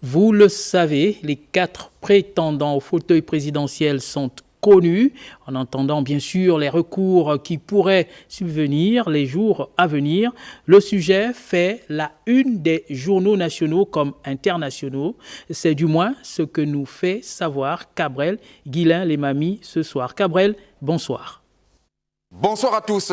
Vous le savez, les 4 prétendants au fauteuil présidentiel sont connus, en entendant bien sûr les recours qui pourraient subvenir les jours à venir. Le sujet fait la une des journaux nationaux comme internationaux. C'est du moins ce que nous fait savoir Cabrel Guilain Lemami ce soir. Cabrel, bonsoir. Bonsoir à tous.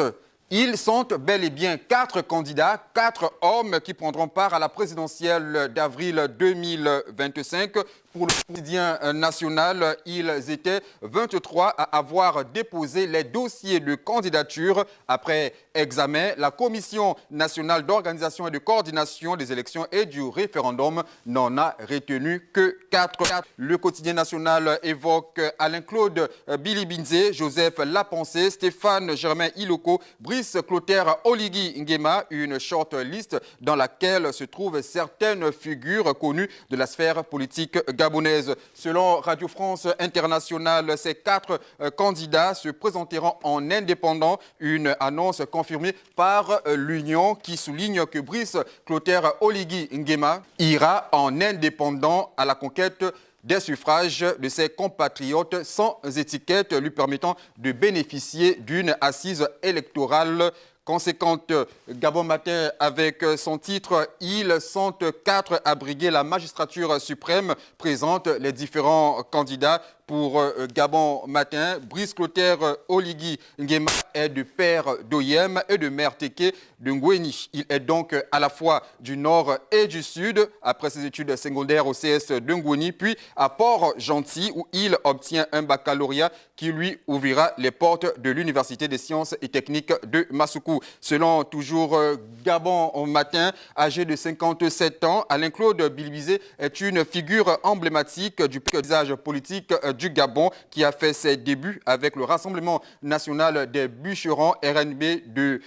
Ils sont bel et bien 4 candidats, 4 hommes qui prendront part à la présidentielle d'avril 2025. Pour le quotidien national, ils étaient 23 à avoir déposé les dossiers de candidature. Après examen, la Commission nationale d'organisation et de coordination des élections et du référendum n'en a retenu que 4. Le quotidien national évoque Alain-Claude Bilibinze, Joseph Lapensée, Stéphane Germain Iloko, Brice Clotaire Oligui Nguema, une short list dans laquelle se trouvent certaines figures connues de la sphère politique gabonaise. Selon Radio France Internationale, ces 4 candidats se présenteront en indépendant, une annonce confirmée par l'Union qui souligne que Brice Clotaire Oligui Nguema ira en indépendant à la conquête des suffrages de ses compatriotes sans étiquette, lui permettant de bénéficier d'une assise électorale conséquente. Gabon Matin, avec son titre « Ils sont 4 à briguer la magistrature suprême », présente les différents candidats. Pour Gabon Matin, Brice Clotaire Oligui Nguema est de père d'Oyem et de mère Teke de Ngweni. Il est donc à la fois du nord et du sud, après ses études secondaires au CS de Ngweni, puis à Port-Gentil, où il obtient un baccalauréat qui lui ouvrira les portes de l'Université des sciences et techniques de Massoukou. Selon toujours Gabon Matin, âgé de 57 ans, Alain-Claude Bilibinze est une figure emblématique du paysage politique du Gabon qui a fait ses débuts avec le Rassemblement national des bûcherons RNB de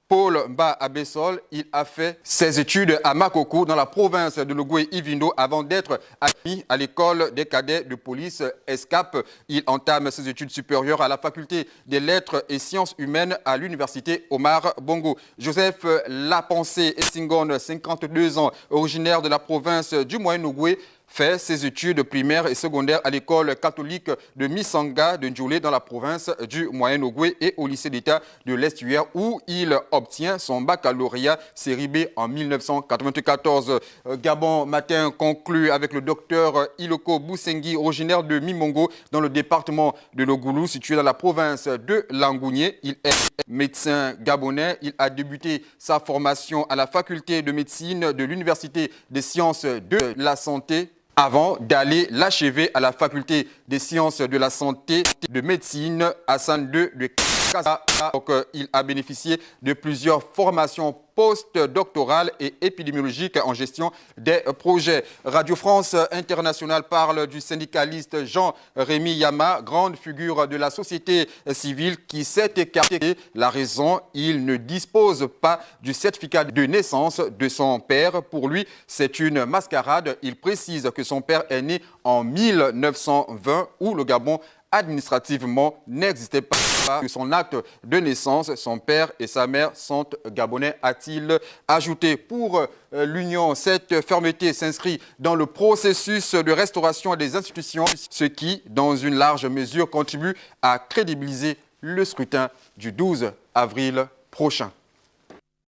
Paul Mba Abessol. Il a fait ses études à Makoko dans la province de Logoué-Ivindo avant d'être admis à l'école des cadets de police ESCAP. Il entame ses études supérieures à la faculté des lettres et sciences humaines à l'université Omar Bongo. Joseph Lapensée Essingone, 52 ans, originaire de la province du Moyen-Ogooué, fait ses études primaires et secondaires à l'école catholique de Misanga de Ndjoulé dans la province du Moyen-Ogooué et au lycée d'État de l'Estuaire où il obtient son baccalauréat série B en 1994. Gabon Matin conclut avec le docteur Iloko Boussengi, originaire de Mimongo dans le département de l'Ogoulou, situé dans la province de Langounié. Il est médecin gabonais. Il a débuté sa formation à la faculté de médecine de l'Université des sciences de la santé avant d'aller l'achever à la faculté des sciences de la santé de médecine à Hassan II de Casa. Donc, il a bénéficié de plusieurs formations post-doctorales et épidémiologiques en gestion des projets. Radio France Internationale parle du syndicaliste Jean-Rémy Yama, grande figure de la société civile qui s'est écarté. La raison, il ne dispose pas du certificat de naissance de son père. Pour lui, c'est une mascarade. Il précise que son père est né en 1920 où le Gabon administrativement n'existait pas. Que son acte de naissance, son père et sa mère sont gabonais, a-t-il ajouté. Pour l'Union, cette fermeté s'inscrit dans le processus de restauration des institutions, ce qui, dans une large mesure, contribue à crédibiliser le scrutin du 12 avril prochain.